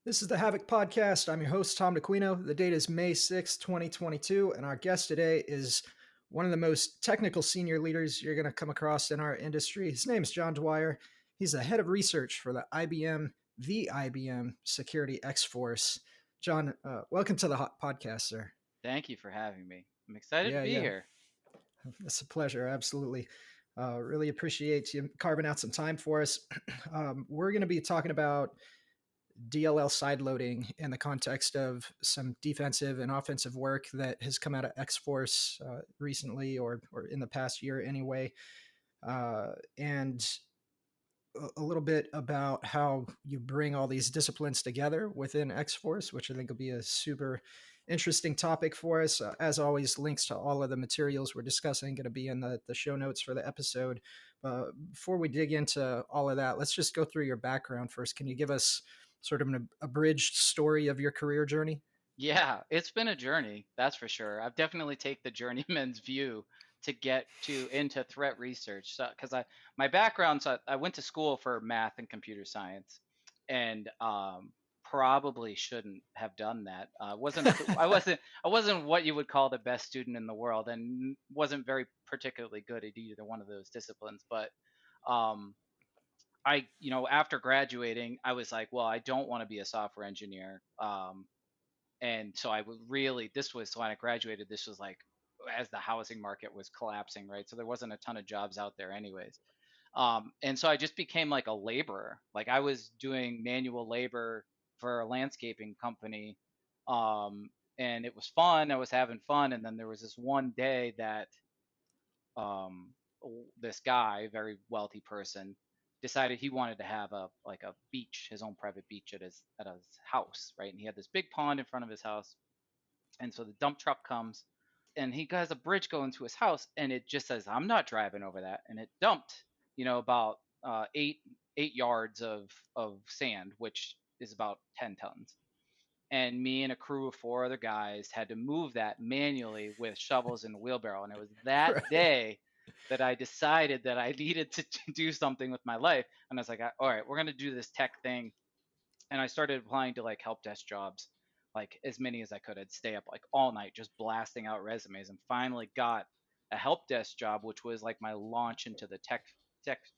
This is the Havoc Podcast. I'm your host, Tom DeQuino. The date is May 6, 2022, and our guest today is one of the most technical senior leaders you're going to come across in our industry. His name is John Dwyer. He's the head of research for the IBM Security X-Force. John, welcome to the hot podcast, sir. Thank you for having me. I'm excited to Yeah, be yeah, here. it's a pleasure. Absolutely. Really appreciate you carving out some time for us. We're going to be talking about DLL side loading in the context of some defensive and offensive work that has come out of X-Force recently or in the past year anyway. And a little bit about how you bring all these disciplines together within X-Force, which I think will be a super interesting topic for us. As always, links to all of the materials we're discussing going to be in the show notes for the episode. Before we dig into all of that, let's just go through your background first. Can you give us sort of an abridged story of your career journey? Yeah, it's been a journey, that's for sure. I've definitely taken the journeyman's view to get to into threat research. So, because my background, so I went to school for math and computer science, and probably shouldn't have done that. I wasn't what you would call the best student in the world, and wasn't very particularly good at either one of those disciplines. But um, after graduating, I was like, well, I don't want to be a software engineer. And so I would really, this was when I graduated, this was like as the housing market was collapsing, right? So there wasn't a ton of jobs out there, anyways. And so I just became like a laborer. Like I was doing manual labor for a landscaping company. Um, and it was fun. I was having fun. And then there was this one day that um, this guy, very wealthy person, decided he wanted to have a beach, his own private beach at his house, right? And he had this big pond in front of his house, and so the dump truck comes, and he has a bridge going to his house, and it just says, "I'm not driving over that," and it dumped, about 8 yards of sand, which is about 10 tons. And me and a crew of four other guys had to move that manually with shovels and a wheelbarrow. And it was that Right. day that I decided that I needed to do something with my life. And I was like, all right, we're going to do this tech thing. And I started applying to like help desk jobs, like as many as I could. I'd stay up like all night just blasting out resumes, and finally got a help desk job, which was like my launch into the tech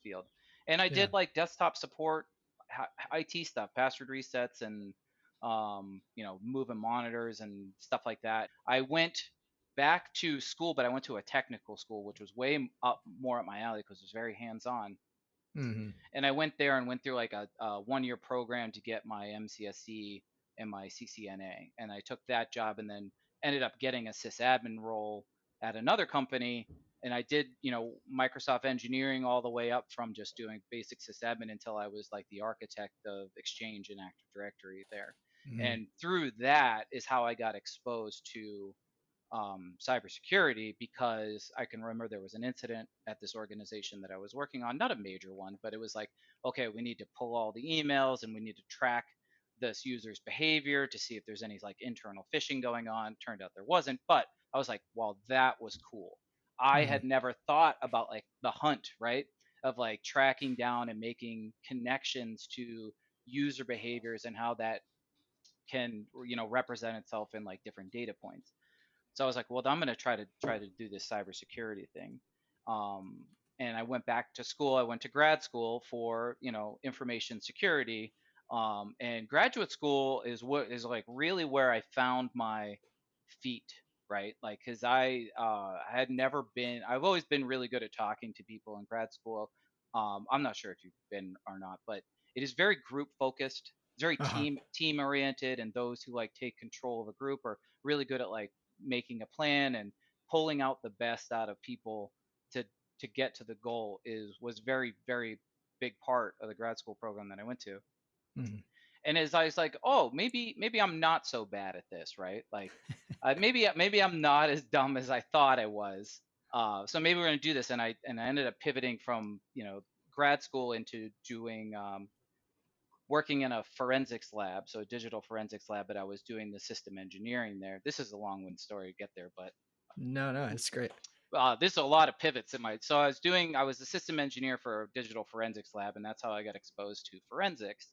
field. And I Yeah. did like desktop support, IT stuff, password resets, and moving monitors and stuff like that. I went back to school, but I went to a technical school, which was way up more up my alley because it was very hands on. Hmm. And I went there and went through like a 1 year program to get my MCSE and my CCNA. And I took that job and then ended up getting a sysadmin role at another company. And I did, Microsoft engineering all the way up from just doing basic sysadmin until I was like the architect of Exchange and Active Directory there. Hmm. And through that is how I got exposed to cybersecurity, because I can remember there was an incident at this organization that I was working on, not a major one, but it was like, okay, we need to pull all the emails and we need to track this user's behavior to see if there's any like internal phishing going on. Turned out there wasn't, but I was like, well, that was cool. I Hmm. had never thought about like the hunt, right? Of like tracking down and making connections to user behaviors and how that can, represent itself in like different data points. So I was like, well, I'm going to try to do this cybersecurity thing. Um, and I went back to school. I went to grad school for information security. And graduate school is what is like really where I found my feet, right? Like, because I had never been. I've always been really good at talking to people in grad school. I'm not sure if you've been or not, but it is very group focused. It's very Uh-huh. team oriented, and those who like take control of a group are really good at like making a plan and pulling out the best out of people to to get to the goal is was very very big part of the grad school program that I went to. Hmm. And as I was like, oh, maybe I'm not so bad at this, right? Like maybe I'm not as dumb as I thought I was. So maybe we're gonna do this, and I ended up pivoting from grad school into doing working in a forensics lab, so a digital forensics lab, but I was doing the system engineering there. This is a long-winded story to get there, but No, no, it's great. there's a lot of pivots in my. So I was a system engineer for a digital forensics lab, and that's how I got exposed to forensics.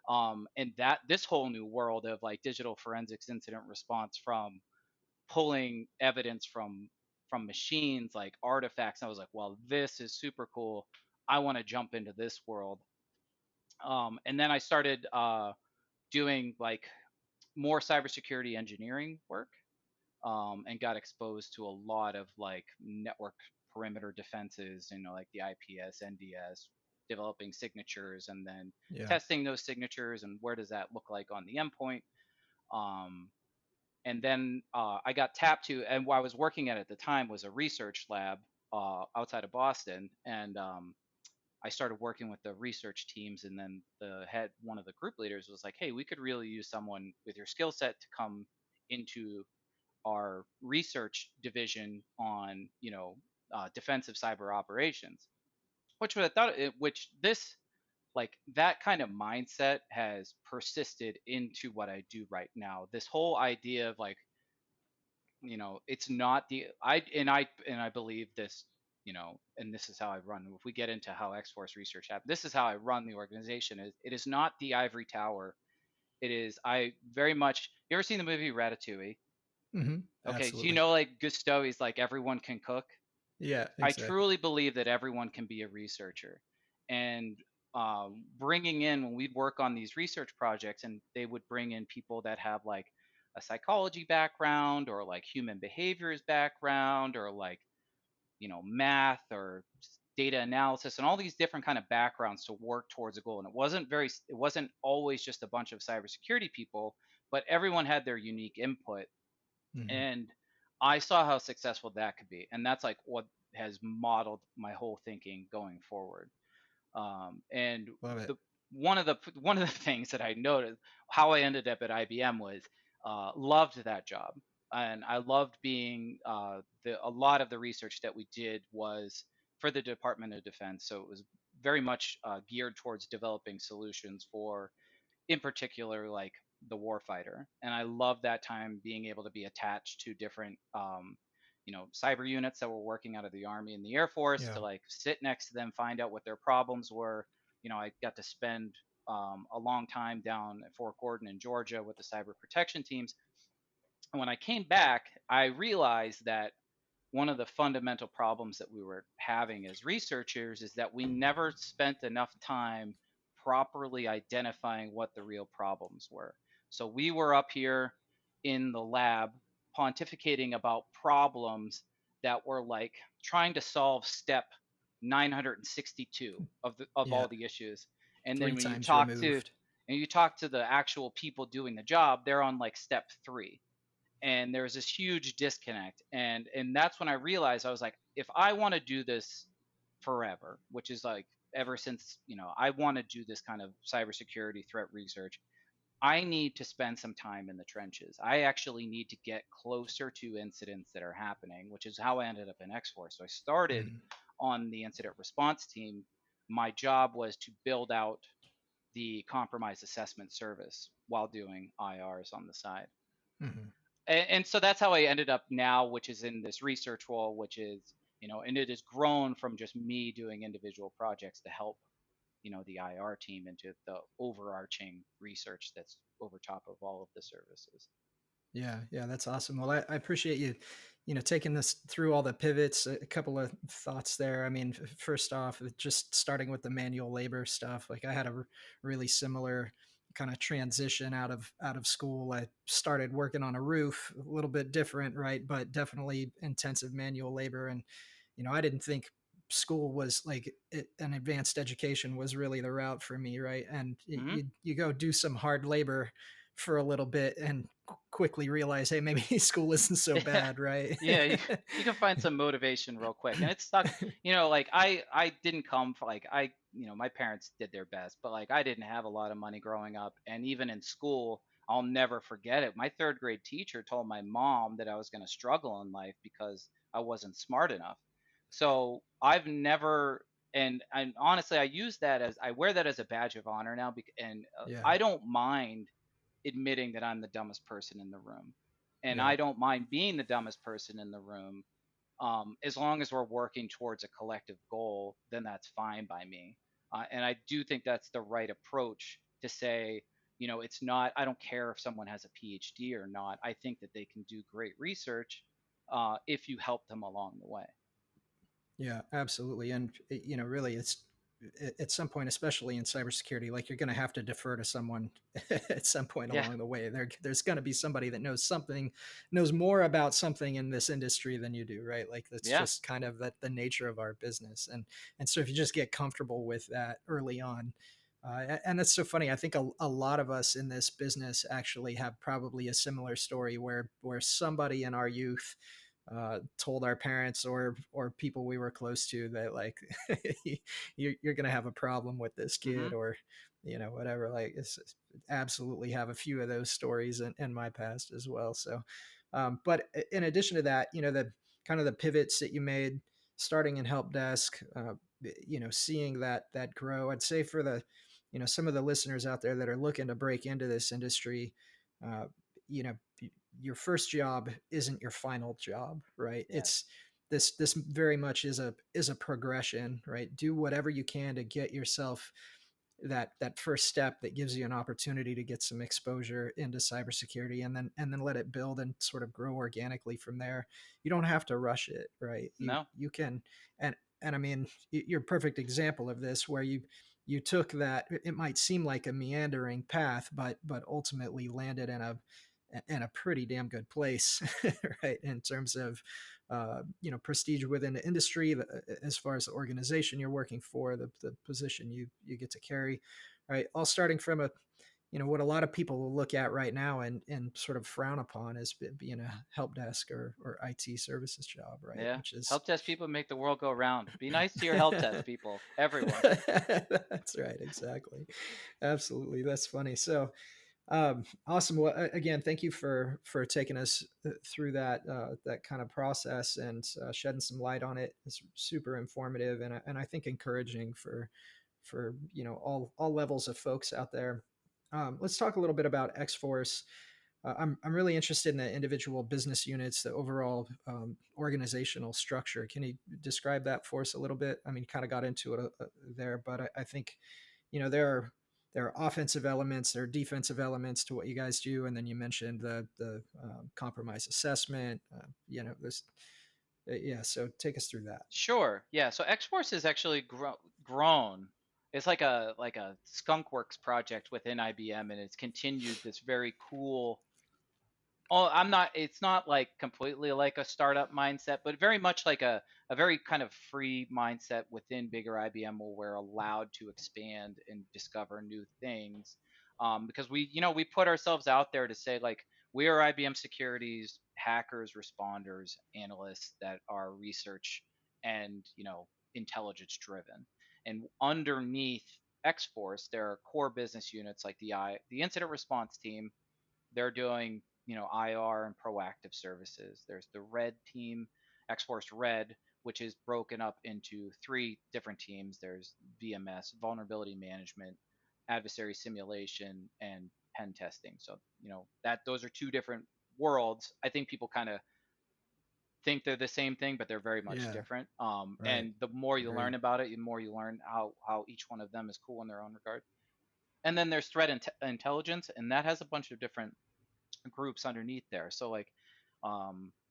And that this whole new world of like digital forensics incident response, from pulling evidence from machines like artifacts. I was like, well, this is super cool. I want to jump into this world. And then I started doing like more cybersecurity engineering work, and got exposed to a lot of like network perimeter defenses, like the IPS, NDS, developing signatures, and then Yeah. testing those signatures and where does that look like on the endpoint. Um, and then I got tapped to, and what I was working at the time was a research lab outside of Boston, and I started working with the research teams, and then one of the group leaders was like, "Hey, we could really use someone with your skill set to come into our research division on, defensive cyber operations." Which I thought, which this like that kind of mindset has persisted into what I do right now. This whole idea of like, it's not the I believe this, and this is how I run. If we get into how X-Force research happened, this is how I run the organization. It is not the ivory tower. It is, I very much. You ever seen the movie Ratatouille? Okay, so Absolutely. like Gusteau, he's like everyone can cook. Yeah, I exactly. truly believe that everyone can be a researcher, and bringing in, when we'd work on these research projects, and they would bring in people that have like a psychology background, or like human behaviors background, or like, math or data analysis, and all these different kind of backgrounds to work towards a goal. And it wasn't always just a bunch of cybersecurity people, but everyone had their unique input. Hmm. And I saw how successful that could be, and that's like what has modeled my whole thinking going forward. And Love it. the one of the things that I noticed, how I ended up at IBM, was loved that job, and I loved being a lot of the research that we did was for the Department of Defense, so it was very much geared towards developing solutions for, in particular, like the warfighter. And I love that time being able to be attached to different, cyber units that were working out of the Army and the Air Force, Yeah. to like sit next to them, find out what their problems were. I got to spend a long time down at Fort Gordon in Georgia with the cyber protection teams. And when I came back, I realized that one of the fundamental problems that we were having as researchers is that we never spent enough time properly identifying what the real problems were. So we were up here in the lab pontificating about problems that were like trying to solve step 962 of Yeah. all the issues. And then Three when you times talk to removed. the actual people doing the job, they're on like step 3, and there was this huge disconnect. And that's when I realized, I was like, if I want to do this forever, which is like ever since, I want to do this kind of cybersecurity threat research, I need to spend some time in the trenches. I actually need to get closer to incidents that are happening, which is how I ended up in X-Force. So I started Hmm. on the incident response team. My job was to build out the compromise assessment service while doing IRs on the side. Hmm. And so that's how I ended up now, which is in this research role, which is, and it has grown from just me doing individual projects to help, the IR team, into the overarching research that's over top of all of the services. Yeah, yeah, that's awesome. Well, I appreciate you, taking this through all the pivots. A couple of thoughts there. I mean, first off, just starting with the manual labor stuff. Like I had a really similar kind of transition out of school. I started working on a roof, a little bit different, right? But definitely intensive manual labor. And I didn't think school was like an advanced education was really the route for me, right? And Hmm. you go do some hard labor for a little bit and quickly realize, hey, maybe school isn't so Yeah, bad, right? yeah, you can find some motivation real quick, and it sucks. Like I didn't come for like my parents did their best, but like I didn't have a lot of money growing up, and even in school, I'll never forget it. My third grade teacher told my mom that I was going to struggle in life because I wasn't smart enough. So I've never, and honestly, I wear that as a badge of honor now, and Yeah, I don't mind admitting that I'm the dumbest person in the room. And yeah, I don't mind being the dumbest person in the room, as long as we're working towards a collective goal, then that's fine by me. And I do think that's the right approach to say, it's not, I don't care if someone has a PhD or not. I think that they can do great research if you help them along the way. Yeah, absolutely. And really, it's at some point, especially in cybersecurity, like you're going to have to defer to someone at some point Yeah. along the way. There's going to be somebody that knows more about something in this industry than you do, right? Like that's Yeah. just kind of the nature of our business. And so if you just get comfortable with that early on, and that's so funny. I think a lot of us in this business actually have probably a similar story where somebody in our youth told our parents or people we were close to that like you're gonna have a problem with this Hmm. kid or whatever. Like it's absolutely have a few of those stories in my past as well. So but in addition to that, the kind of the pivots that you made starting in help desk, seeing that grow, I'd say for the some of the listeners out there that are looking to break into this industry, uh, you know your first job isn't your final job, right? Yes. This very much is a progression, right? Do whatever you can to get yourself that first step that gives you an opportunity to get some exposure into cybersecurity, and then let it build and sort of grow organically from there. You don't have to rush it, right? No. You can. And I mean, you're a perfect example of this, where you took that, it might seem like a meandering path, but ultimately landed in a pretty damn good place, right? In terms of prestige within the industry, as far as the organization you're working for, the position you get to carry, right? All starting from a what a lot of people will look at right now and sort of frown upon as being a help desk or IT services job, right? Yeah. Which is Help desk people make the world go round. Be nice to your help desk people, everyone. that's right, exactly, absolutely. That's funny. So awesome. Well, again, thank you for taking us through that kind of process and shedding some light on it. It's super informative and I think encouraging for all levels of folks out there. Let's talk a little bit about X-Force. I'm really interested in the individual business units, the overall organizational structure. Can you describe that for us a little bit? I mean, kind of got into it there, but I think there are offensive elements, there are defensive elements to what you guys do, and then you mentioned the compromise assessment. This yeah. So take us through that. Sure. Yeah. So X-Force is actually grown. It's like a skunkworks project within IBM, and it's continued this very cool. Oh, I'm not. It's not like completely like a startup mindset, but very much like a very kind of free mindset within bigger IBM, where we're allowed to expand and discover new things. Because we put ourselves out there to say like we are IBM Security's hackers, responders, analysts that are research and intelligence driven. And underneath X Force, there are core business units like the incident response team. They're doing IR and proactive services. There's the Red team, X-Force Red, which is broken up into three different teams. There's VMS, vulnerability management, adversary simulation, and pen testing. So that those are two different worlds. I think people kind of think they're the same thing, but they're very much Yeah. different. Right. And the more you learn Agreed. about it, the more you learn how each one of them is cool in their own regard. And then there's threat intelligence, and that has a bunch of different groups underneath there. So like,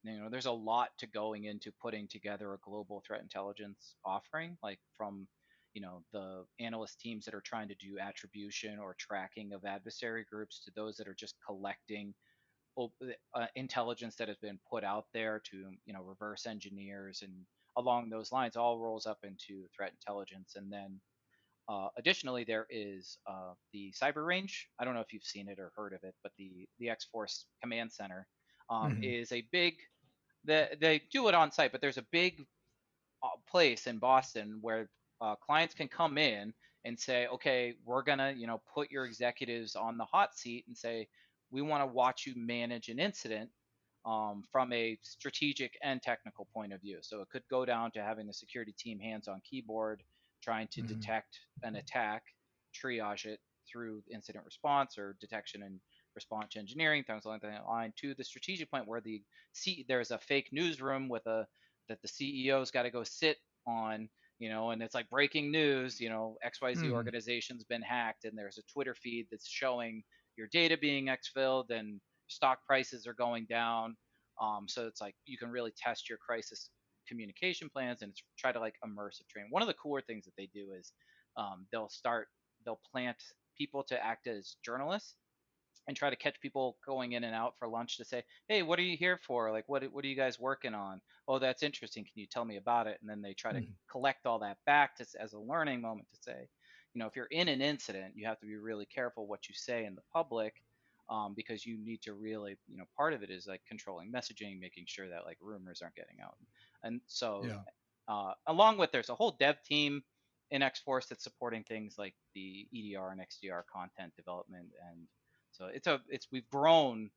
there's a lot to going into putting together a global threat intelligence offering, like from the analyst teams that are trying to do attribution or tracking of adversary groups to those that are just collecting intelligence that has been put out there to reverse engineers and along those lines all rolls up into threat intelligence. And then additionally, there is the Cyber Range. I don't know if you've seen it or heard of it, but the X Force Command Center Hmm. is a big. They do it on site, but there's a big place in Boston where clients can come in and say, okay, we're gonna put your executives on the hot seat and say we want to watch you manage an incident from a strategic and technical point of view. So it could go down to having the security team hands on keyboard, trying to Hmm. detect an attack, triage it through incident response or detection and response engineering, things like that line, to the strategic point where there's a fake newsroom with a that the CEO's got to go sit on, and it's like breaking news, XYZ Mhm. organization's been hacked, and there's a Twitter feed that's showing your data being exfilled and stock prices are going down. So it's like you can really test your crisis communication plans, and it's try to like immersive training. One of the cooler things that they do is they'll plant people to act as journalists and try to catch people going in and out for lunch to say, "Hey, what are you here for? Like, what are you guys working on? Oh, that's interesting. Can you tell me about it?" And then they try to Mhm. collect all that back as a learning moment to say, if you're in an incident, you have to be really careful what you say in the public, because you need to really, part of it is like controlling messaging, making sure that like rumors aren't getting out, and so Yeah. along with there's a whole dev team in X-Force that's supporting things like the EDR and XDR content development, and so we've grown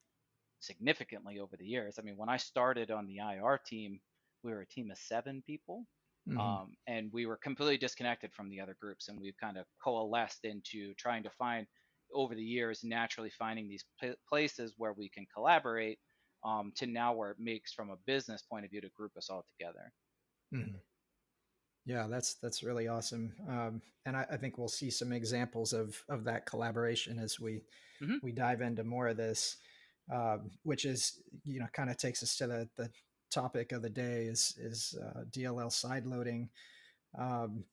significantly over the years. I mean, when I started on the IR team, we were a team of 7 people, Mhm. and we were completely disconnected from the other groups, and we've kind of coalesced into trying to find over the years naturally finding these places where we can collaborate, to now where it makes from a business point of view to group us all together. Mhm. Yeah, that's really awesome, and I think we'll see some examples of that collaboration as Hmm. we dive into more of this, which is kind of takes us to the topic of the day is DLL side loading.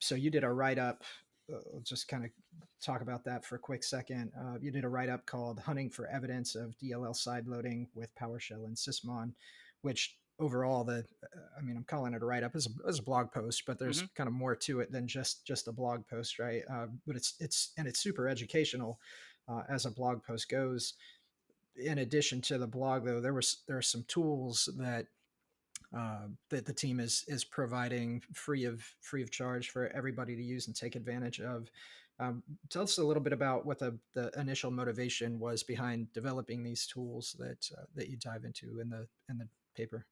So you did a write up. Let's just kind of talk about that for a quick second. You did a write up called "Hunting for Evidence of DLL Side Loading with PowerShell and Sysmon," which overall, I mean, I'm calling it a write up as a blog post, but Hmm. there's kind of more to it than just a blog post, right? But it's super educational as a blog post goes. In addition to the blog, though, there are some tools that the team is providing free of charge for everybody to use and take advantage of. Um, Tell us a little bit about what the initial motivation was behind developing these tools that you dive into in the paper.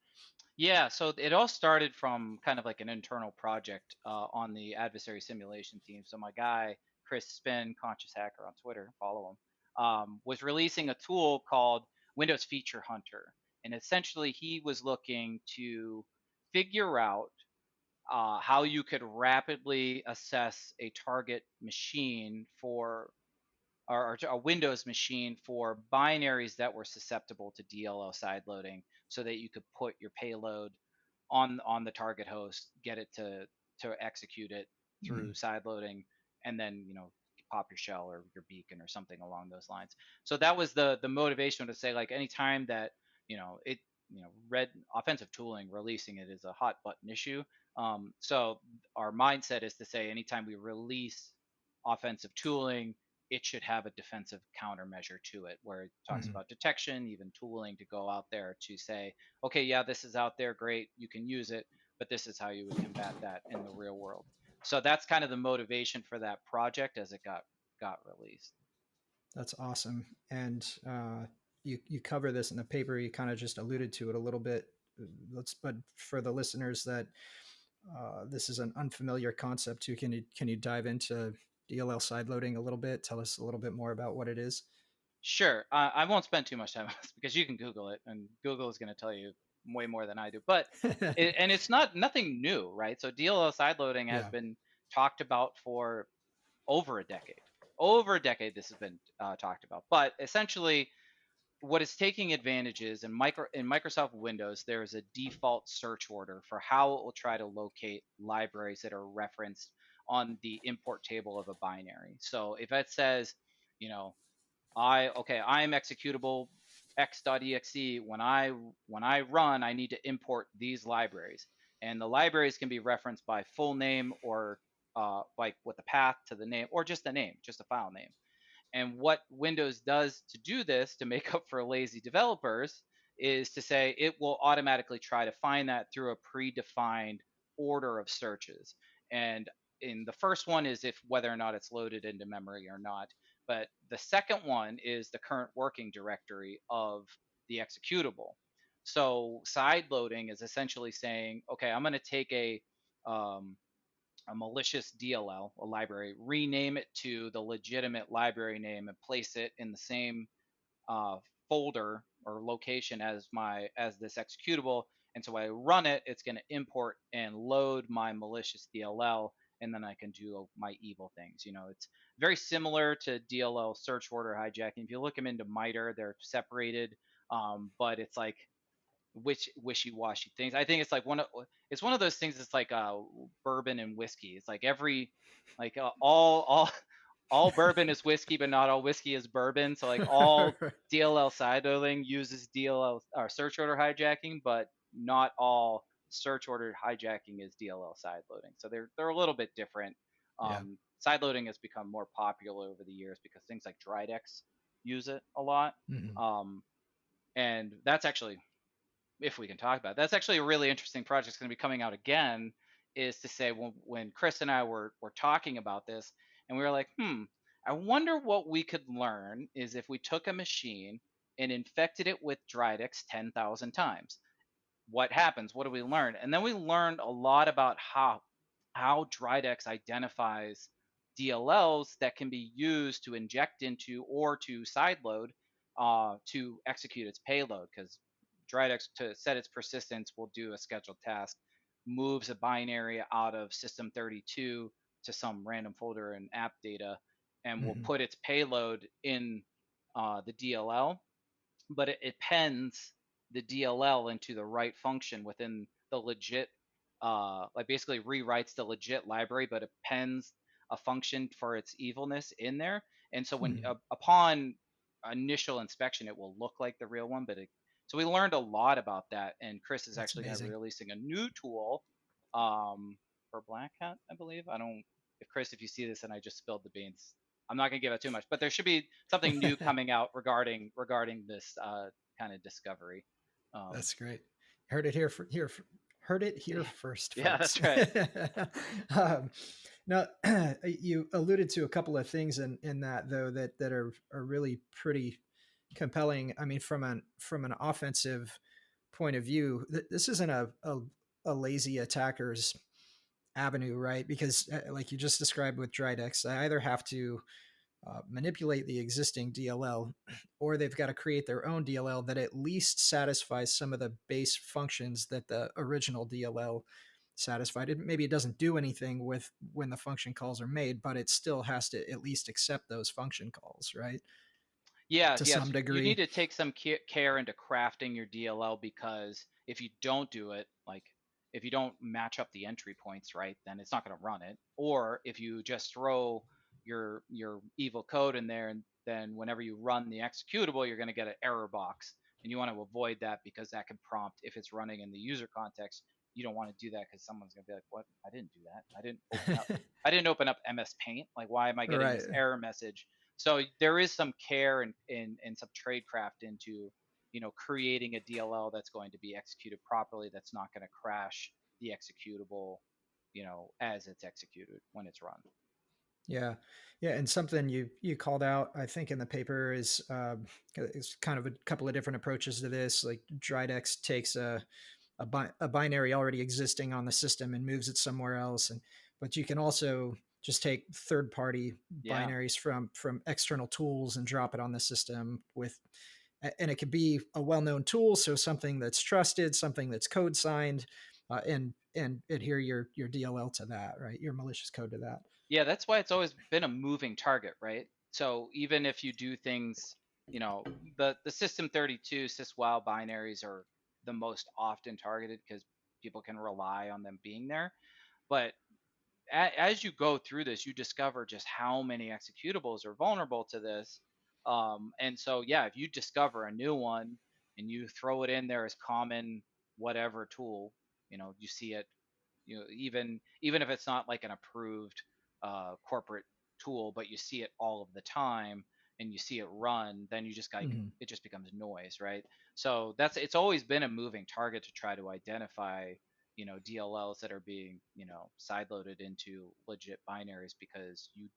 Yeah, so it all started from kind of like an internal project on the adversary simulation team. So my guy, Chris Spin, Conscious Hacker on Twitter, follow him, was releasing a tool called Windows Feature Hunter. And essentially, he was looking to figure out how you could rapidly assess a target machine for or a Windows machine for binaries that were susceptible to DLL sideloading, so that you could put your payload on the target host, get it to execute it through Mhm. sideloading, and then pop your shell or your beacon or something along those lines. So that was the motivation to say like anytime that it red offensive tooling releasing it is a hot button issue. So our mindset is to say anytime we release offensive tooling, it should have a defensive countermeasure to it where it talks Mhm. about detection, even tooling to go out there to say, okay, yeah, this is out there, great, you can use it, but this is how you would combat that in the real world. So that's kind of the motivation for that project as it got released. That's awesome. And you cover this in the paper. You kind of just alluded to it a little bit. But for the listeners that this is an unfamiliar concept to, can you dive into DLL sideloading a little bit? Tell us a little bit more about what it is. Sure, I won't spend too much time on this because you can Google it, and Google is going to tell you way more than I do. But and it's not nothing new, right? So DLL sideloading has Yeah. been talked about for over a decade. Over a decade, this has been talked about. But essentially, what it's taking advantage is in Microsoft Windows, there is a default search order for how it will try to locate libraries that are referenced on the import table of a binary. So if it says, you know, I'm executable x.exe. When I run, I need to import these libraries, and the libraries can be referenced by full name or like with the path to the name, or just the name, just a file name. And what Windows does to do this, to make up for lazy developers, is to say it will automatically try to find that through a predefined order of searches. And in the first one is if whether or not it's loaded into memory or not. But the second one is the current working directory of the executable. So side loading is essentially saying, okay, I'm going to take um, a malicious DLL, a library, rename it to the legitimate library name, and place it in the same uh, folder or location as this executable, And so when I run it, it's going to import and load my malicious DLL, and then I can do my evil things. It's very similar to DLL search order hijacking. If you look them into MITRE, they're separated, but it's like wishy-washy things. I think it's one of those things that's like bourbon and whiskey. It's like all bourbon is whiskey, but not all whiskey is bourbon. So like all DLL sideloading uses DLL or search order hijacking, but not all search order hijacking is DLL sideloading. So they're a little bit different. Yeah. Sideloading has become more popular over the years because things like DryDex use it a lot. Mhm. And that's actually, if we can talk about it, that's actually a really interesting project. It's going to be coming out again. Is to say when Chris and I were talking about this, and we were like, I wonder what we could learn is if we took a machine and infected it with DryDex 10,000 times. What happens? What do we learn? And then we learned a lot about how DryDex identifies DLLs that can be used to inject into or to sideload to execute its payload. Because DryDex, to set its persistence, will do a scheduled task, moves a binary out of system 32 to some random folder in app data, and will Mhm. put its payload in the DLL, but it pens the DLL into the right function within the legit, like basically rewrites the legit library, but it pens a function for its evilness in there. And so when Mhm. upon initial inspection, it will look like the real one, so we learned a lot about that. And Chris is That's actually going to be amazing. releasing a new tool for Black Hat, I believe. I don't, if Chris, if you see this and I just spilled the beans, I'm not going to give out too much, but there should be something new coming out regarding this kind of discovery. Um, That's great. Heard it heard it here first, yeah, folks. that's right. um, now, you alluded to a couple of things in that though that are really pretty compelling. I mean, from an offensive point of view, this isn't a lazy attacker's avenue, right? Because like you just described with DryDex, I either have to manipulate the existing DLL, or they've got to create their own DLL that at least satisfies some of the base functions that the original DLL satisfied. Maybe it doesn't do anything with when the function calls are made, but it still has to at least accept those function calls, right? Yeah, To yes, some you need degree. to take some care into crafting your DLL, because if you don't do it, like if you don't match up the entry points right, then it's not going to run it. Or if you just throw your evil code in there, and then whenever you run the executable, you're going to get an error box, and you want to avoid that because that can prompt, if it's running in the user context, you don't want to do that because someone's going to be like, "What? I didn't do that. I didn't open up MS Paint. Like, why am I getting Right. this error message?" So there is some care and some tradecraft into creating a DLL that's going to be executed properly, that's not going to crash the executable as it's executed when it's run. Yeah, yeah, and something you called out, I think, in the paper is kind of a couple of different approaches to this. Like DryDex takes a binary already existing on the system and moves it somewhere else, and but you can also just take third party Yeah. binaries from external tools and drop it on the system with, and it could be a well known tool, so something that's trusted, something that's code signed, and adhere your DLL to that, right? Your malicious code to that. Yeah, that's why it's always been a moving target, right? So even if you do things, the system 32 syswow binaries are the most often targeted because people can rely on them being there. But as you go through this, you discover just how many executables are vulnerable to this. And so, yeah, if you discover a new one and you throw it in there as common whatever tool, you see it, even if it's not like an approved corporate tool, but you see it all of the time and you see it run, then you just like Mhm. it just becomes noise, right? So it's always been a moving target to try to identify DLLs that are being sideloaded into legit binaries, because you,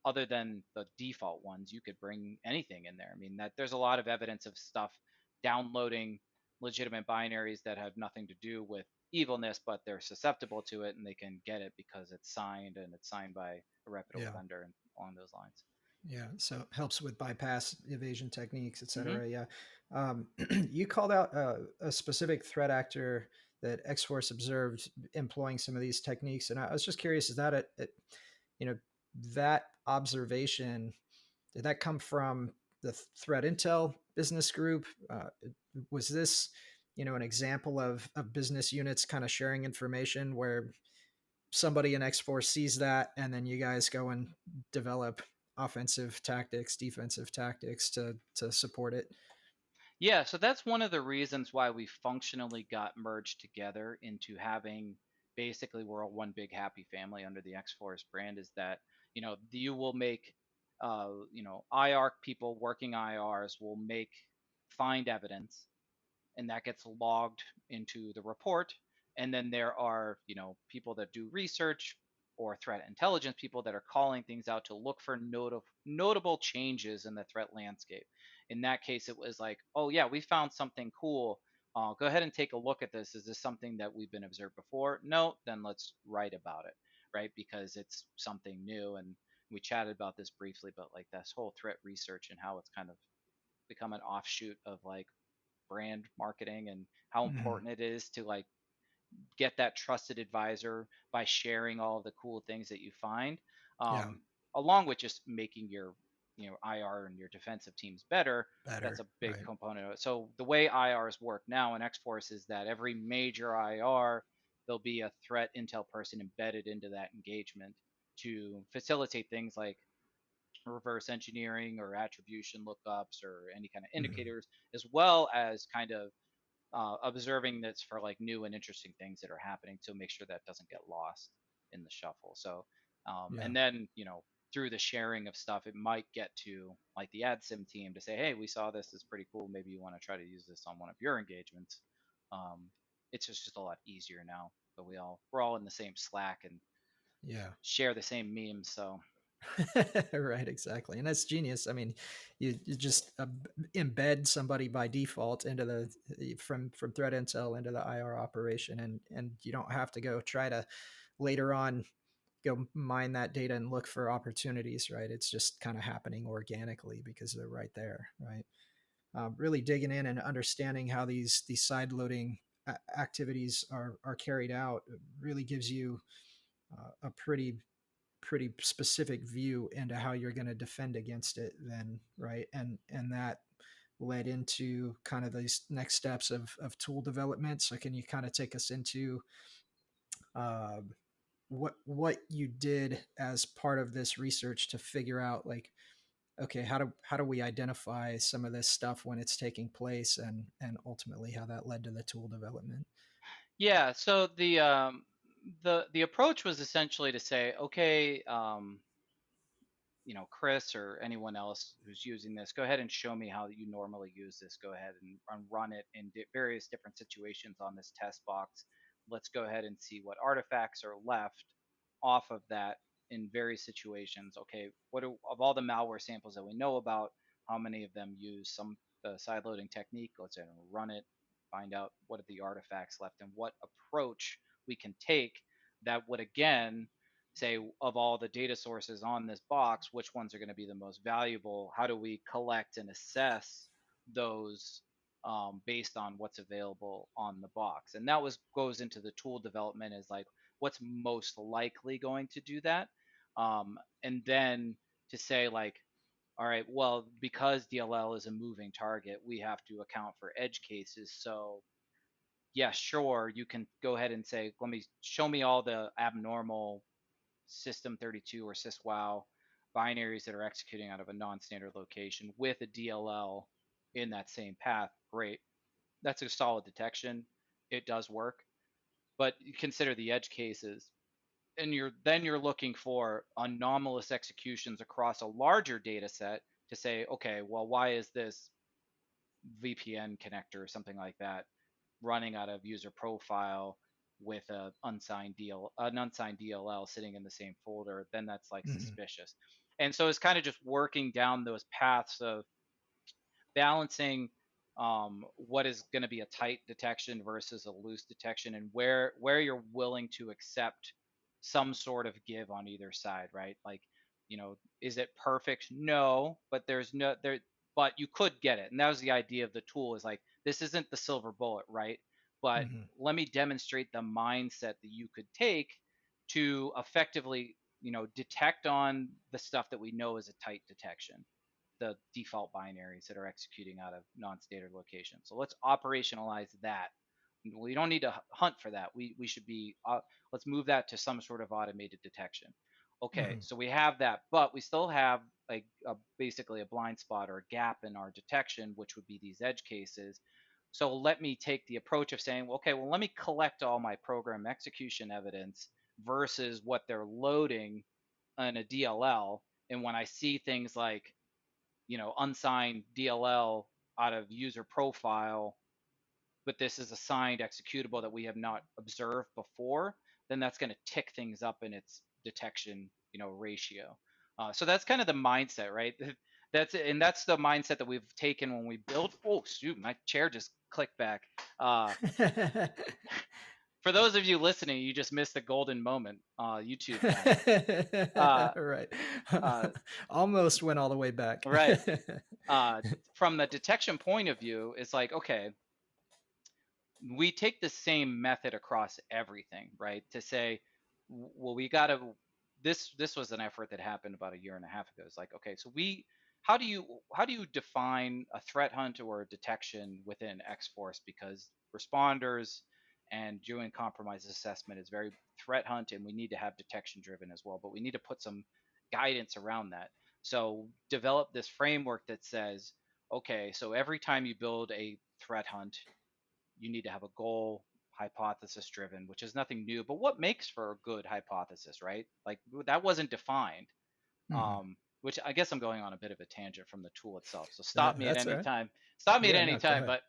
other than the default ones, you could bring anything in there. I mean, that there's a lot of evidence of stuff downloading legitimate binaries that have nothing to do with evilness, but they're susceptible to it and they can get it because it's signed, and it's signed by a reputable Yeah. vendor and along those lines. Yeah, so it helps with bypass evasion techniques, et Hmm. cetera. Yeah. You called out a specific threat actor that X-Force observed employing some of these techniques, and I was just curious: is that you know, that observation, did that come from the threat intel business group? Was this, an example of business units kind of sharing information where somebody in X-Force sees that, and then you guys go and develop offensive tactics, defensive tactics to support it? Yeah, so that's one of the reasons why we functionally got merged together into having basically we're all one big happy family under the X Force brand. Is that you will make IR people working IRs will make find evidence, and that gets logged into the report. And then there are, people that do research or threat intelligence people that are calling things out to look for notable changes in the threat landscape. In that case, it was like, oh yeah, we found something cool. Go ahead and take a look at this. Is this something that we've been observed before? No, then let's write about it, right? Because it's something new. And we chatted about this briefly, but like this whole threat research and how it's kind of become an offshoot of like brand marketing and how Mhm. important it is to like get that trusted advisor by sharing all of the cool things that you find, Yeah, um, along with just making your IR and your defensive teams better. That's better, a big right. component of it. So the way IRs work now in X-Force is that every major IR, there'll be a threat intel person embedded into that engagement to facilitate things like reverse engineering or attribution lookups or any kind of Mhm. indicators, as well as kind of observing this for like new and interesting things that are happening to make sure that doesn't get lost in the shuffle. So, Yeah. and then, through the sharing of stuff, it might get to like the ad sim team to say, hey, we saw this, it's pretty cool. Maybe you want to try to use this on one of your engagements. Um, it's just a lot easier now. But we're all in the same Slack and Yeah. share the same memes. So Right, exactly. And that's genius. I mean, you just embed somebody by default into from threat intel into the IR operation, and you don't have to go try to later on go mine that data and look for opportunities, right? It's just kind of happening organically because they're right there, right? Really digging in and understanding how these side loading activities are carried out really gives you a pretty specific view into how you're going to defend against it then, right? And that led into kind of these next steps of tool development. So can you kind of take us into uh, what you did as part of this research to figure out, like, okay, how do we identify some of this stuff when it's taking place, and ultimately how that led to the tool development? yeah, so the approach was essentially to say, okay, Chris or anyone else who's using this, go ahead and show me how you normally use this. Go ahead and run it in various different situations on this test box. Let's go ahead and see what artifacts are left off of that in various situations. Okay, of all the malware samples that we know about, how many of them use some the side loading technique? Let's say run it, find out what are the artifacts left and what approach we can take that would again say of all the data sources on this box, which ones are going to be the most valuable? How do we collect and assess those based on what's available on the box? And that was goes into the tool development is like what's most likely going to do that, and then to say like, all right, well, because DLL is a moving target, we have to account for edge cases. So yeah, sure, you can go ahead and say, let me show me all the abnormal System32 or syswow binaries that are executing out of a non-standard location with a DLL in that same path. Great. That's a solid detection. It does work. But you consider the edge cases, and you're looking for anomalous executions across a larger data set to say, okay, well, why is this VPN connector or something like that running out of user profile with an unsigned DLL sitting in the same folder? Then that's like Mhm. suspicious. And so it's kind of just working down those paths of balancing what is going to be a tight detection versus a loose detection, and where you're willing to accept some sort of give on either side, right? Like Is it perfect? No, but but you could get it. And that was the idea of the tool, is like, this isn't the silver bullet, right? But Hmm. let me demonstrate the mindset that you could take to effectively, detect on the stuff that we know is a tight detection, the default binaries that are executing out of non-standard locations. So let's operationalize that. We don't need to hunt for that. We should be, let's move that to some sort of automated detection. Okay, Hmm. so we have that, but we still have basically a blind spot or a gap in our detection, which would be these edge cases. So let me take the approach of saying, okay, well, let me collect all my program execution evidence versus what they're loading in a DLL. And when I see things like, unsigned DLL out of user profile, but this is a signed executable that we have not observed before, then that's going to tick things up in its detection, ratio. So that's kind of the mindset, right? That's the mindset that we've taken when we build. Oh, shoot, my chair just clicked back. Uh, for those of you listening, you just missed the golden moment, YouTube time. Uh, Right. uh, Almost went all the way back. right. Uh, from the detection point of view, it's like, okay, we take the same method across everything, right? To say, well, we got to, this was an effort that happened about a year and a half ago. It's like, okay, so how do you define a threat hunt or a detection within X-Force? Because responders and doing compromise assessment is very threat hunt, and we need to have detection driven as well, but we need to put some guidance around that. So develop this framework that says, okay, so every time you build a threat hunt, you need to have a goal, hypothesis driven, which is nothing new, but what makes for a good hypothesis, right? Like, that wasn't defined. Hmm. Which I guess I'm going on a bit of a tangent from the tool itself, so stop me at That's all any right. time. Stop me at Yeah, any no, go time. ahead.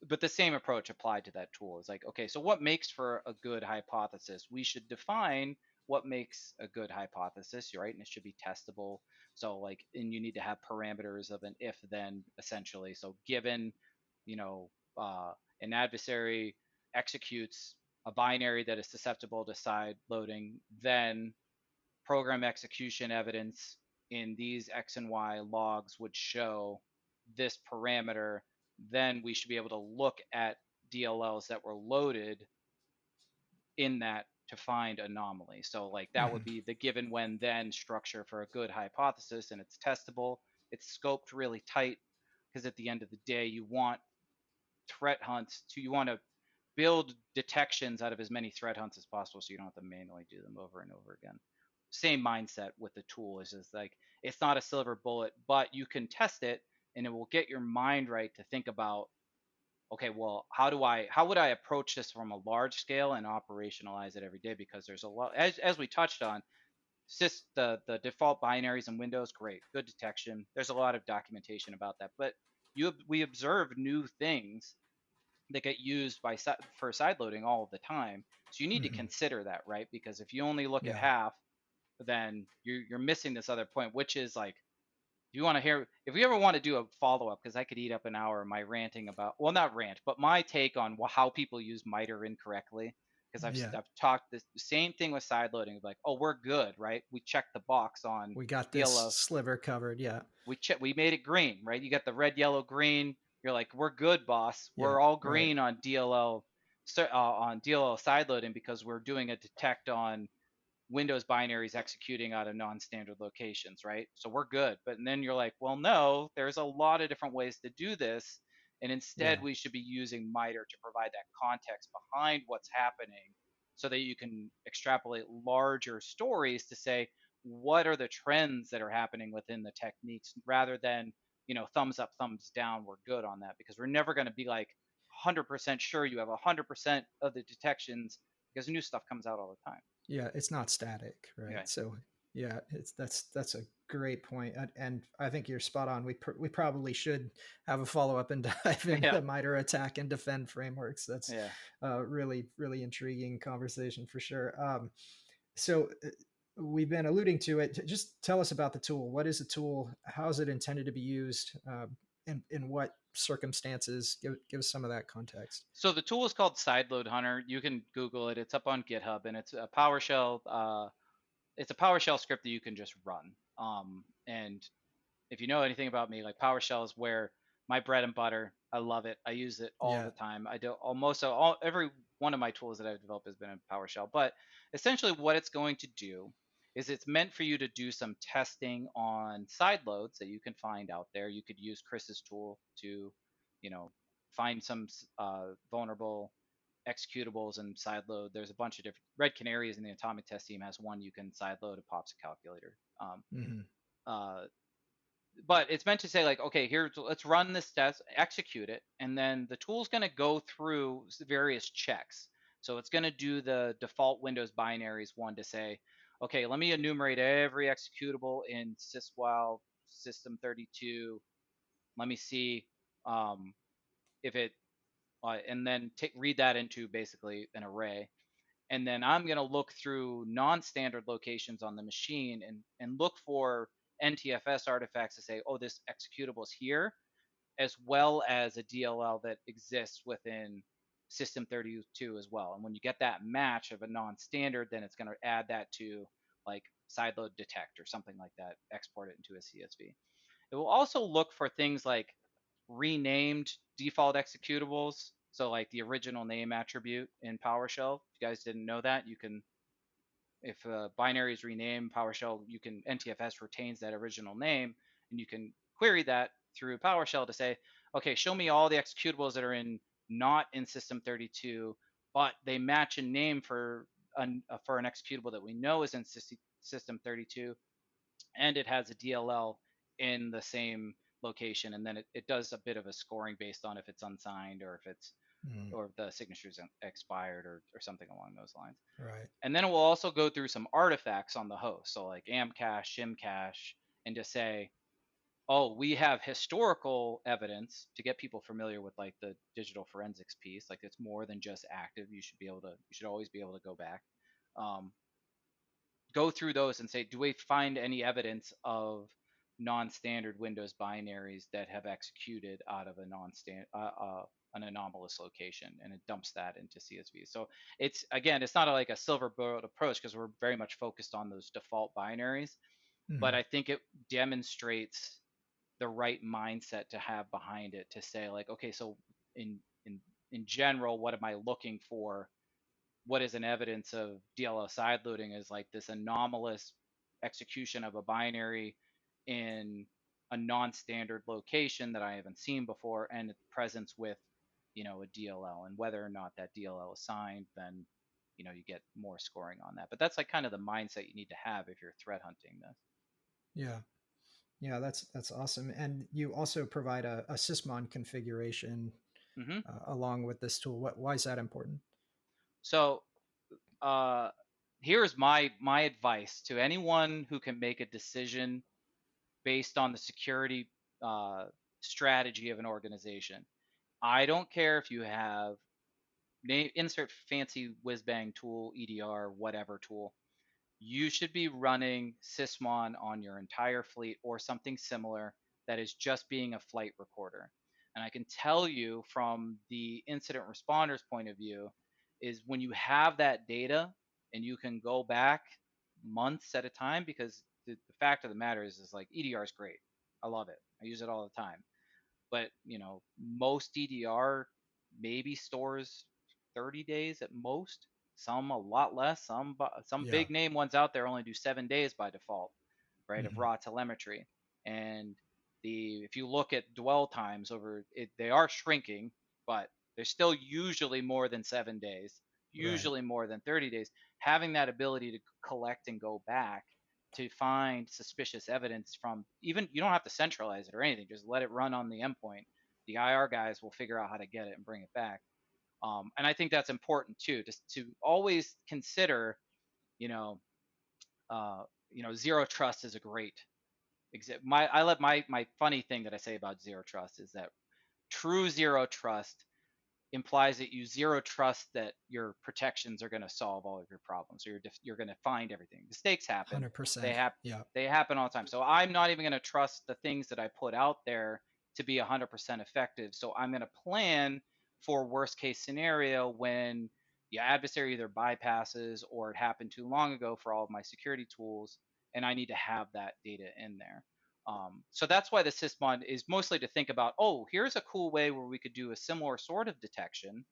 But the same approach applied to that tool. Is like, okay, so what makes for a good hypothesis? We should define what makes a good hypothesis, right? And it should be testable. So like, and you need to have parameters of an if then, essentially. So given, you know an adversary executes a binary that is susceptible to side loading, then program execution evidence in these X and Y logs would show this parameter. Then we should be able to look at DLLs that were loaded in that to find anomalies. So like, that would Hmm. be the given when then structure for a good hypothesis, and it's testable. It's scoped really tight, because at the end of the day, you want you want to build detections out of as many threat hunts as possible, so you don't have to manually do them over and over again. Same mindset with the tool, is just like, it's not a silver bullet, but you can test it, and it will get your mind right to think about, okay, well, how would I approach this from a large scale and operationalize it every day? Because there's a lot, as we touched on, the default binaries in Windows, great, good detection. There's a lot of documentation about that, but we observe new things that get used for side loading all of the time. So you need to Hmm. consider that, right? Because if you only look at Yeah. half, then you're missing this other point, which is like, if you ever want to do a follow up, because I could eat up an hour of my ranting about, well, not rant, but my take on how people use MITRE incorrectly. Because Yeah. I've talked the same thing with side loading, like, oh, we're good, right? We checked the box on We got this DLL. sliver covered. Yeah. We made it green, right? You got the red, yellow, green. You're like, we're good, boss. Yeah. We're all Right. green on DLL, on DLL side loading, because we're doing a detect on Windows binaries executing out of non-standard locations, right? So we're good. But then you're like, well, no, there's a lot of different ways to do this, and instead Yeah. we should be using MITRE to provide that context behind what's happening, so that you can extrapolate larger stories to say, what are the trends that are happening within the techniques, rather than, thumbs up, thumbs down, we're good on that, because we're never going to be like 100% sure you have 100% of the detections, because new stuff comes out all the time. Yeah, it's not static, right? Okay. So yeah, it's that's a great point, and I think you're spot on. We probably should have a follow up and dive into Yeah. the MITRE attack and defend frameworks. That's Yeah. really intriguing conversation for sure. So we've been alluding to it. Just tell us about the tool. What is the tool? How is it intended to be used? In what circumstances? Give us some of that context. So the tool is called SideLoadHunter. You can Google it. It's up on GitHub, and it's a PowerShell it's a PowerShell script that you can just run. And if you know anything about me, like PowerShell is where my bread and butter. I love it. I use it all Yeah. the time. I do every one of my tools that I've developed has been in PowerShell. But essentially, what it's going to do is it's meant for you to do some testing on side loads that you can find out there. You could use Chris's tool to, you know, find some vulnerable executables and sideload. There's a bunch of different Red Canaries in the Atomic Test team has one you can sideload. It pops a calculator. Hmm. Uh, but it's meant to say like, okay, here, let's run this test, execute it, and then the tool's going to go through various checks. So it's going to do the default Windows binaries one to say, okay, let me enumerate every executable in syswhile system32. Let me see if it, and then read that into basically an array. And then I'm going to look through non-standard locations on the machine and look for NTFS artifacts to say, oh, this executable is here, as well as a DLL that exists within system 32 as well. And when you get that match of a non-standard, then it's going to add that to like sideload detect or something like that, export it into a CSV. It will also look for things like renamed default executables. So like the original name attribute in PowerShell. If you guys didn't know that, you can, if a binary is renamed PowerShell, you can, NTFS retains that original name, and you can query that through PowerShell to say, okay, show me all the executables that are not in system32, but they match a name for an executable that we know is in system32, and it has a DLL in the same location, and then it does a bit of a scoring based on if it's unsigned or if it's, Mm. or if the signature's expired or something along those lines. Right. And then it will also go through some artifacts on the host, so like amcache, shimcache, and to say, oh, we have historical evidence to get people familiar with like the digital forensics piece. Like it's more than just active. You should always be able to go back. Um, Go through those and say, do we find any evidence of non-standard Windows binaries that have executed out of a an anomalous location, and it dumps that into CSV. So it's, again, it's not like a silver bullet approach because we're very much focused on those default binaries, but Hmm. I think it demonstrates the right mindset to have behind it to say like, okay, so in in in general, what am I looking for? What is an evidence of DLL sideloading is like this anomalous execution of a binary in a non-standard location that I haven't seen before, and presence with, a DLL, and whether or not that DLL is signed, then you get more scoring on that. But that's like kind of the mindset you need to have if you're threat hunting this. Yeah. Yeah, that's awesome. And you also provide a Sysmon configuration Hmm. along with this tool. Why is that important? So uh, here's my advice to anyone who can make a decision based on the security uh, strategy of an organization. I don't care if you have insert fancy whiz bang tool, EDR, whatever tool. You should be running Sysmon on your entire fleet or something similar that is just being a flight recorder. And I can tell you from the incident responders point of view is when you have that data and you can go back months at a time, because the fact of the matter is like EDR is great. I love it. I use it all the time. But most EDR maybe stores 30 days at most. Some a lot less. Some Yeah. big name ones out there only do 7 days by default, right, of Hmm. raw telemetry. And if you look at dwell times over it, they are shrinking, but they're still usually more than 7 days, Right. usually more than 30 days. Having that ability to collect and go back to find suspicious evidence from, even, you don't have to centralize it or anything, just let it run on the endpoint. The IR guys will figure out how to get it and bring it back. And I think that's important too, just to always consider, you know, zero trust is a great my funny thing that I say about zero trust is that true zero trust implies that you zero trust that your protections are going to solve all of your problems, or you're going to find everything. Mistakes happen. They 100%. happen. Yeah. They happen all the time. So I'm not even going to trust the things that I put out there to be 100% effective. So I'm going to plan for worst case scenario when the adversary either bypasses or it happened too long ago for all of my security tools, and I need to have that data in there. So that's why the Sysmon is mostly to think about, oh, here's a cool way where we could do a similar sort of detection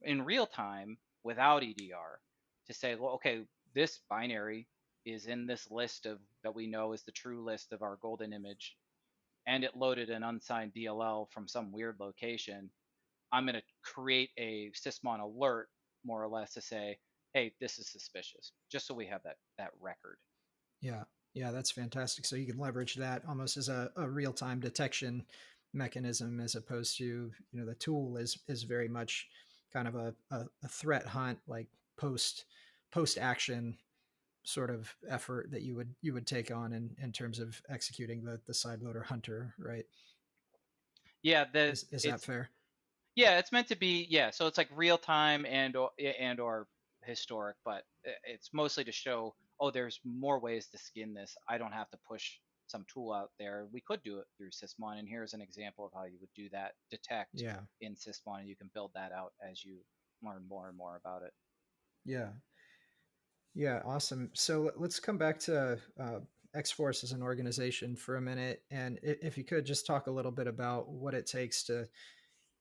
in real time without EDR, to say, well, okay, this binary is in this list of that we know is the true list of our golden image, and it loaded an unsigned DLL from some weird location. I'm going to create a Sysmon alert, more or less, to say, hey, this is suspicious, just so we have that record. Yeah, yeah, that's fantastic. So you can leverage that almost as a real time detection mechanism, as opposed to, the tool is very much kind of a threat hunt, like post action sort of effort that you would take on in terms of executing the side loader hunter, right? Yeah, Is that it's fair? yeah, it's meant to be, yeah. So it's like real time and or historic, but it's mostly to show, oh, there's more ways to skin this. I don't have to push some tool out there. We could do it through Sysmon, and here's an example of how you would do that. Detect Yeah, in Sysmon, and you can build that out as you learn more and more about it. yeah, yeah. Awesome. So let's come back to X-Force as an organization for a minute, and if you could just talk a little bit about what it takes to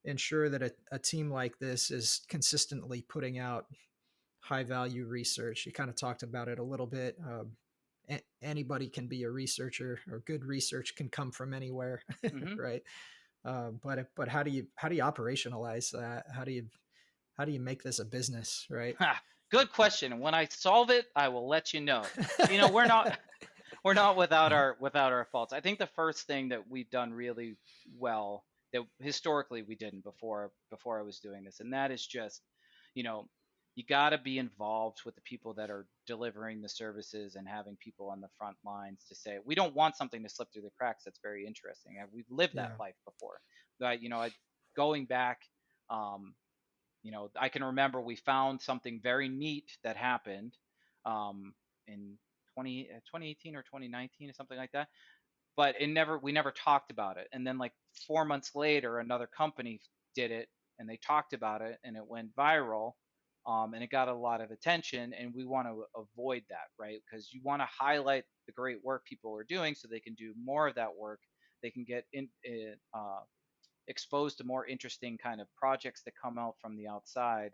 ensure that a team like this is consistently putting out high value research. You kind of talked about it a little bit. Anybody can be a researcher, or good research can come from anywhere, Hmm. right? But how do you operationalize that? How do you make this a business, right? Good question. When I solve it, I will let you know. We're not we're not without our faults. I think the first thing that we've done really well, that historically we didn't before I was doing this, and that is just, you know, you got to be involved with the people that are delivering the services and having people on the front lines to say, we don't want something to slip through the cracks. That's very interesting. We've lived that Yeah. life before. But going back, um, I can remember we found something very neat that happened in 2018 or 2019 or something like that. But we never talked about it. And then like 4 months later, another company did it and they talked about it and it went viral. And it got a lot of attention, and we want to avoid that, right? Because you want to highlight the great work people are doing so they can do more of that work. They can get exposed to more interesting kind of projects that come out from the outside.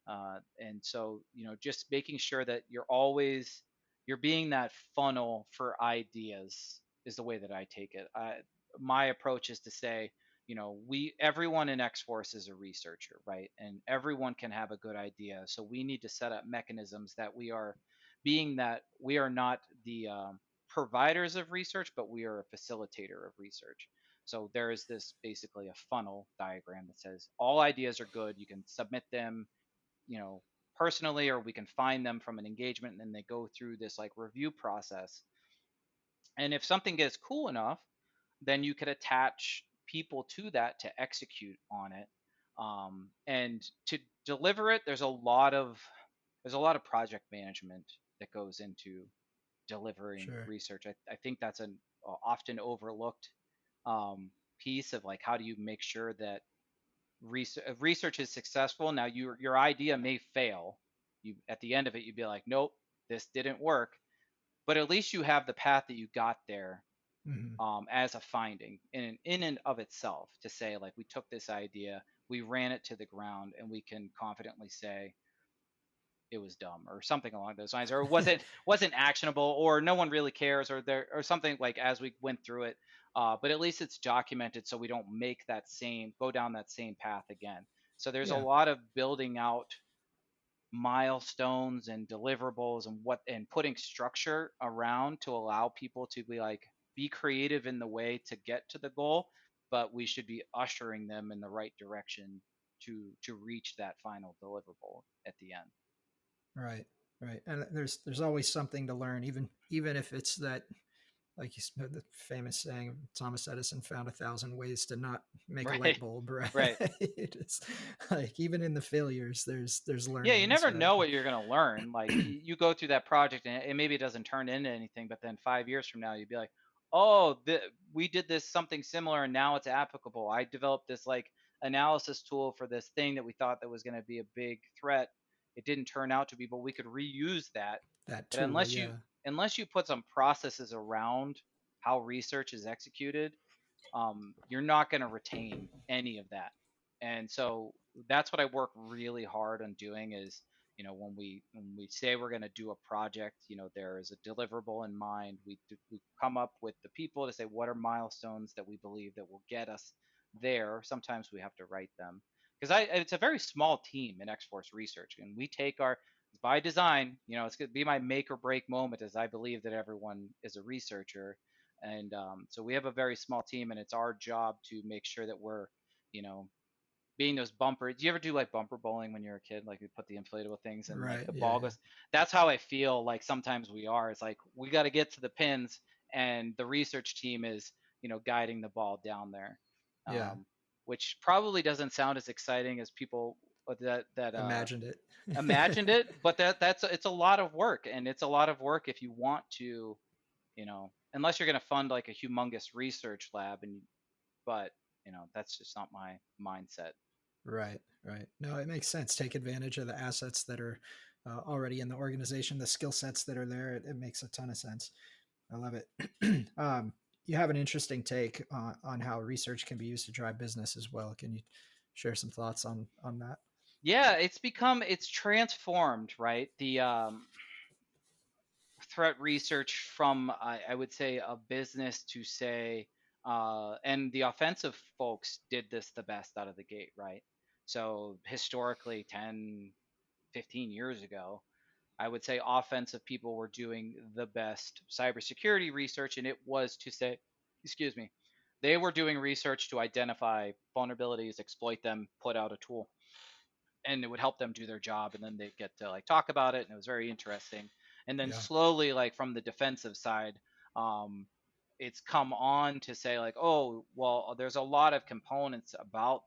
And so, just making sure that you're being that funnel for ideas is the way that I take it. My approach is to say, everyone in X-Force is a researcher, right? And everyone can have a good idea. So we need to set up mechanisms that we are not the providers of research, but we are a facilitator of research. So there is this basically a funnel diagram that says all ideas are good. You can submit them, you know, personally, or we can find them from an engagement, and then they go through this like review process. And if something gets cool enough, then you could attach people to that to execute on it. And to deliver it, there's a lot of project management that goes into delivering Sure. research. I think that's an often overlooked piece of like, how do you make sure that research is successful. Now your idea may fail. You at the end of it, you'd be like, nope, this didn't work. But at least you have the path that you got there, Hmm. as a finding in and of itself, to say like, we took this idea, we ran it to the ground, and we can confidently say it was dumb or something along those lines, or it wasn't actionable, or no one really cares, or something like, as we went through it. But at least it's documented, so we don't go down that same path again. So there's a Yeah. lot of building out milestones and deliverables and putting structure around to allow people to be creative in the way to get to the goal, but we should be ushering them in the right direction to reach that final deliverable at the end. Right. Right. And there's always something to learn, even if it's that, like you said, the famous saying, Thomas Edison found 1,000 ways to not make a light Right. bulb, right? Right. It's like, even in the failures, there's Yeah, you learnings, never right? know what you're going to learn. Like, you go through that project, and maybe it doesn't turn into anything, but then 5 years from now, you'd be like, oh, we did this something similar, and now it's applicable. I developed this like analysis tool for this thing that we thought that was going to be a big threat, it didn't turn out to be, but we could reuse that. That But tool, yeah. unless you put some processes around how research is executed, you're not going to retain any of that. And so that's what I work really hard on doing is, when we say we're going to do a project, there is a deliverable in mind. We come up with the people to say what are milestones that we believe that will get us there. Sometimes we have to write them because it's a very small team in X-Force research, and we take our by design, it's going to be my make or break moment as I believe that everyone is a researcher. And so we have a very small team, and it's our job to make sure that we're, you know, being those bumper. Do you ever do like bumper bowling when you're a kid? Like we put the inflatable things and like Right. the Yeah. ball Yeah. goes. That's how I feel like sometimes we are. It's like we got to get to the pins, and the research team is, guiding the ball down there, Yeah. um, which probably doesn't sound as exciting as people that Imagined it. imagined it, but that's it's a lot of work, and it's a lot of work if you want to, unless you're going to fund like a humongous research lab, but that's just not my mindset. Right. Right. No, it makes sense. Take advantage of the assets that are already in the organization, the skill sets that are there. It makes a ton of sense. I love it. You have an interesting take on how research can be used to drive business as well. Can you share some thoughts on that? Yeah, it's transformed, right? The threat research from I would say a business to say, and the offensive folks did this the best out of the gate, right? So historically, 10, 15 years ago, I would say offensive people were doing the best cybersecurity research, and it was to say, excuse me, they were doing research to identify vulnerabilities, exploit them, put out a tool, and it would help them do their job, and then they get to like talk about it, and it was very interesting. And then Yeah. slowly, like from the defensive side, um, it's come on to say like, oh well, there's a lot of components about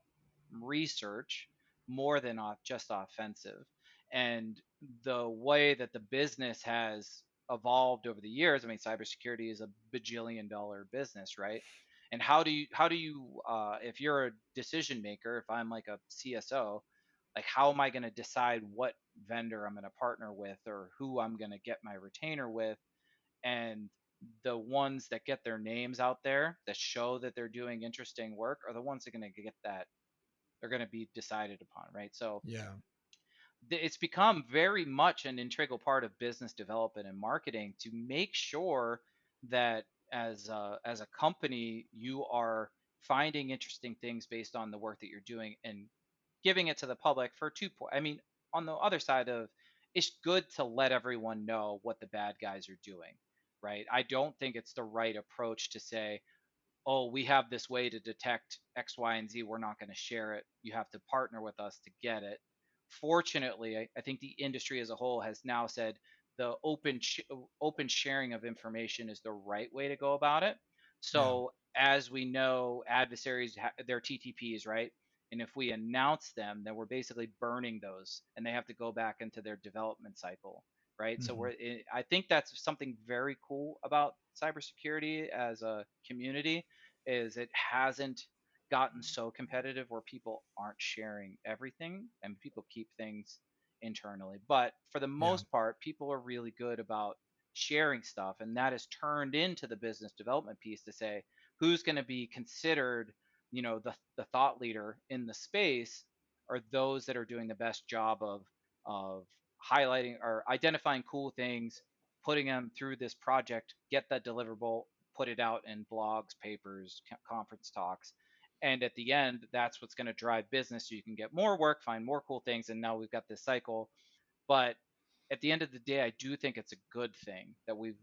research more than just offensive. And the way that the business has evolved over the years, I mean, cybersecurity is a bajillion-dollar business, right? And how do you if you're a decision maker, if I'm like a CSO, like how am I going to decide what vendor I'm going to partner with or who I'm going to get my retainer with? And the ones that get their names out there that show that they're doing interesting work are the ones that are going to get that, they're going to be decided upon, right? So Yeah. it's become very much an integral part of business development and marketing to make sure that as a company you are finding interesting things based on the work that you're doing and giving it to the public for I mean, on the other side of, it's good to let everyone know what the bad guys are doing, right? I don't think it's the right approach to say, oh, we have this way to detect X, Y, and Z. We're not going to share it. You have to partner with us to get it. Fortunately, I think the industry as a whole has now said the open sharing of information is the right way to go about it. Yeah. So as we know, adversaries their TTPs, right? And if we announce them, then we're basically burning those, and they have to go back into their development cycle, right? So Hmm. I think that's something very cool about cybersecurity as a community, is it hasn't gotten so competitive where people aren't sharing everything and people keep things internally. But for the Yeah. most part, people are really good about sharing stuff, and that has turned into the business development piece to say who's going to be considered, the thought leader in the space are those that are doing the best job of highlighting or identifying cool things, putting them through this project, get that deliverable, put it out in blogs, papers, conference talks. And at the end, that's what's going to drive business. So you can get more work, find more cool things. And now we've got this cycle. But at the end of the day, I do think it's a good thing that we've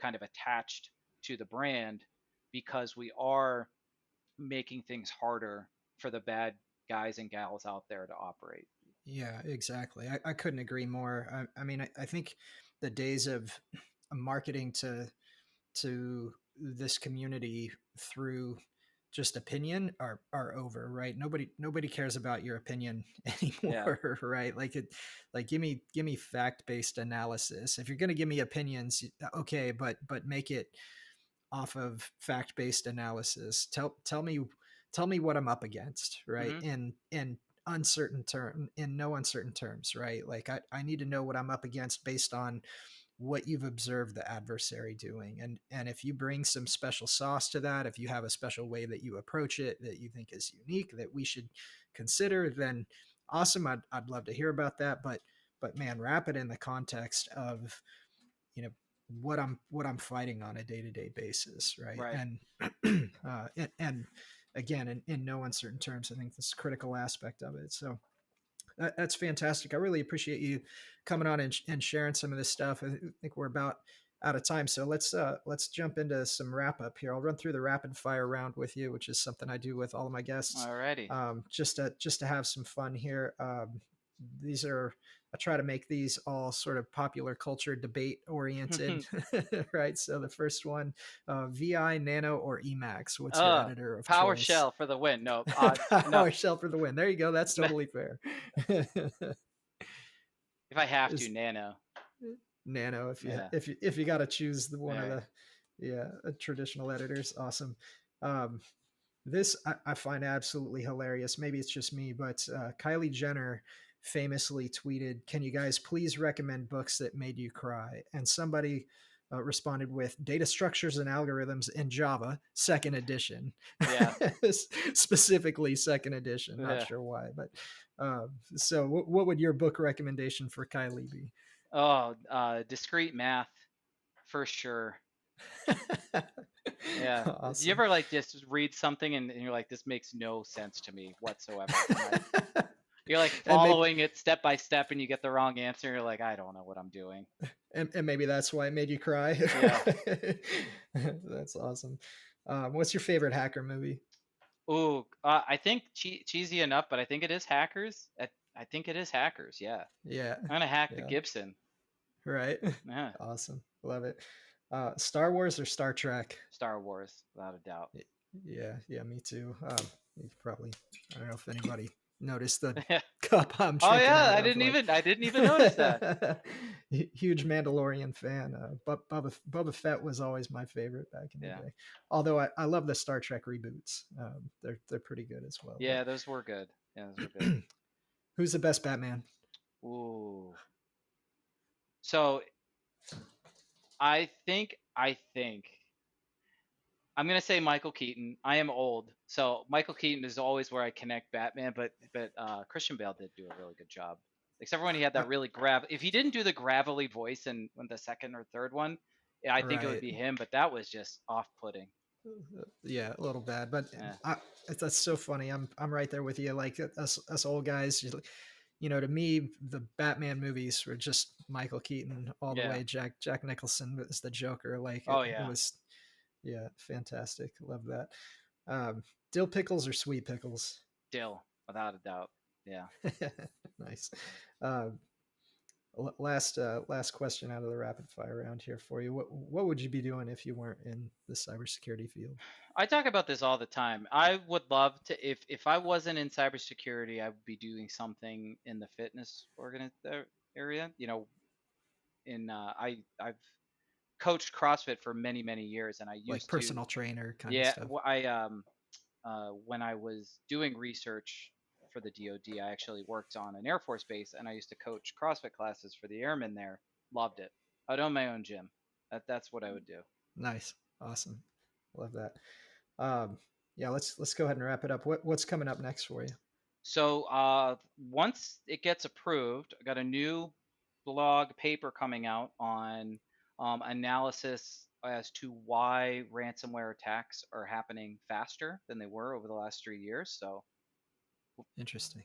kind of attached to the brand, because we are making things harder for the bad guys and gals out there to operate. Yeah, exactly. I couldn't agree more. I mean, I think the days of marketing to this community through just opinion are over, right? Nobody cares about your opinion Yeah. anymore, right? Like give me fact-based analysis. If you're going to give me opinions, okay, but make it off of fact-based analysis. Tell me what I'm up against, right? Hmm. And uncertain term in no uncertain terms, right? Like I need to know what I'm up against based on what you've observed the adversary doing. And if you bring some special sauce to that, if you have a special way that you approach it that you think is unique that we should consider, then awesome. I'd love to hear about that. But man, wrap it in the context of, you know, what I'm fighting on a day-to-day basis, right? Right. And again, in no uncertain terms, I think this is a critical aspect of it. So that's fantastic. I really appreciate you coming on and sharing some of this stuff. I think we're about out of time, so let's jump into some wrap up here. I'll run through the rapid fire round with you, which is something I do with all of my guests, Alrighty. just to have some fun here. These are I try to make these all sort of popular culture debate oriented, right? So the first one, VI, Nano, or Emacs? What's your editor of choice? PowerShell for the win. No, no. PowerShell for the win. There you go. That's totally fair. If I have to, Is Nano. Nano, Yeah. if you got to choose one of Alright. the traditional editors, awesome. This I find absolutely hilarious. Maybe it's just me, but Kylie Jenner famously tweeted, "Can you guys please recommend books that made you cry?" And somebody responded with Data Structures and Algorithms in Java, second edition. Yeah. Specifically second edition. Not Yeah. sure why, but so what would your book recommendation for Kylie be? Oh, discrete math for sure. Yeah. Do you Awesome. ever like just read something and you're like, this makes no sense to me whatsoever? And like you're like and maybe following it step by step and you get the wrong answer. You're like, I don't know what I'm doing. and maybe that's why it made you cry. Yeah. That's awesome. What's your favorite hacker movie? Ooh, I think cheesy enough, but I think it is Hackers. I think it is Hackers. Yeah. Yeah, I'm gonna hack the yeah, Gibson. right. Yeah. Awesome, love it. Star Wars or Star Trek? Star Wars, without a doubt. Yeah, yeah, me too. You probably, I don't know if anybody noticed the Yeah. cup I'm Oh drinking yeah, out I of. didn't Like, even I didn't even notice that. huge Mandalorian fan. But Boba Fett was always my favorite back in the Yeah. day. Although I love the Star Trek reboots. They're pretty good as well. Yeah, those were good. Yeah, those were But good. who's the best Batman? Ooh. So I think I'm gonna say Michael Keaton. I am old, so Michael Keaton is always where I connect Batman. But Christian Bale did do a really good job, except for when he had Uh, that really If he didn't do the gravelly voice in the second or third one, yeah, I think it would right. be him. But that was just off-putting. Yeah, a little bad, but Yeah. I, that's so funny. I'm right there with you. Like us old guys, to me, the Batman movies were just Michael Keaton all the Yeah. way. Jack Nicholson was the Joker. Like Oh it yeah. was, yeah, fantastic. Love that. Dill pickles or sweet pickles? Dill, without a doubt. Yeah. Nice. Last question out of the rapid fire round here for you. What would you be doing if you weren't in the cybersecurity field? I talk about this all the time. I would love to, if I wasn't in cybersecurity, I would be doing something in the fitness area. I've coached CrossFit for many years, and I Like used to. personal trainer kind of Yeah, stuff. when I was doing research for the DoD, I actually worked on an Air Force base, and I used to coach CrossFit classes for the airmen there. Loved it. I'd own my own gym. That's what I would do. Nice, awesome, love that. Um, yeah, let's go ahead and wrap it up. What's coming up next for you? So once it gets approved, I got a new blog paper coming out on analysis as to why ransomware attacks are happening faster than they were over the last 3 years. So, Interesting.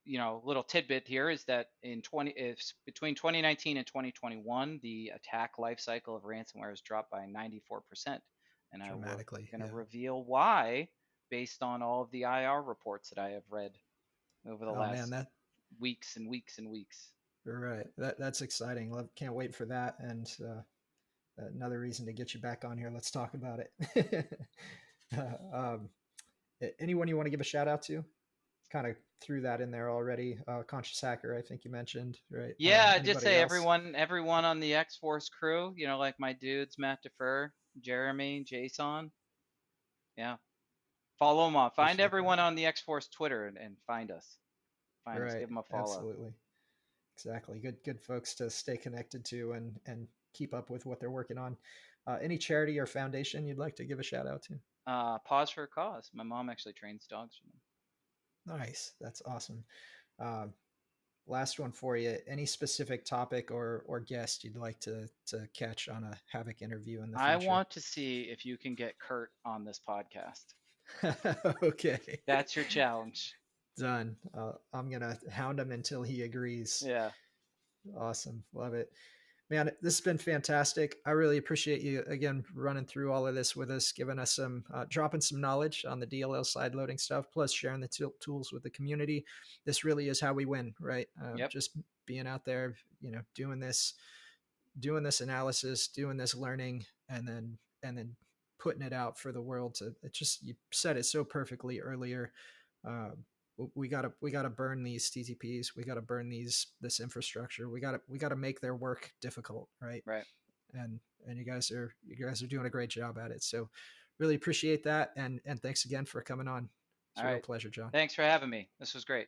little tidbit here is that between 2019 and 2021, the attack life cycle of ransomware has dropped by 94%. And we're Dramatically, going to yeah. reveal why based on all of the IR reports that I have read over the Oh man, last that weeks and weeks and weeks. you're right. That's exciting. Can't wait for that. And another reason to get you back on here. Let's talk about it. um, anyone you want to give a shout out to? Kind of threw that in there already. Conscious Hacker, I think you mentioned, right? Yeah, I did Anybody say else? everyone on the X-Force crew, like my dudes, Matt Defer, Jeremy, Jason. Yeah. Follow them on. Find Appreciate that. everyone on the X-Force Twitter and find us. Finest. Right. Give them a follow. Absolutely. Exactly. Good folks to stay connected to and keep up with what they're working on. Any charity or foundation you'd like to give a shout out to? Pause for a cause. My mom actually trains dogs for them. Nice. That's awesome. Uh, Last one for you. Any specific topic or guest you'd like to catch on a Havoc interview in the I future? want to see if you can get Kurt on this podcast. Okay. That's your challenge. Done. I'm gonna hound him until he agrees. Yeah. Awesome. Love it. Man, this has been fantastic. I really appreciate you again running through all of this with us, giving us some, dropping some knowledge on the DLL side loading stuff, plus sharing the tools with the community. This really is how we win, right? Yep. Just being out there, doing this analysis, doing this learning, and then putting it out for the world to. It just you said it so perfectly earlier. Um, we gotta burn these TTPs. We gotta burn this infrastructure. We gotta make their work difficult, right? Right. And you guys are doing a great job at it. So really appreciate that, and thanks again for coming on. It's All a real right. pleasure, John. Thanks for having me. This was great.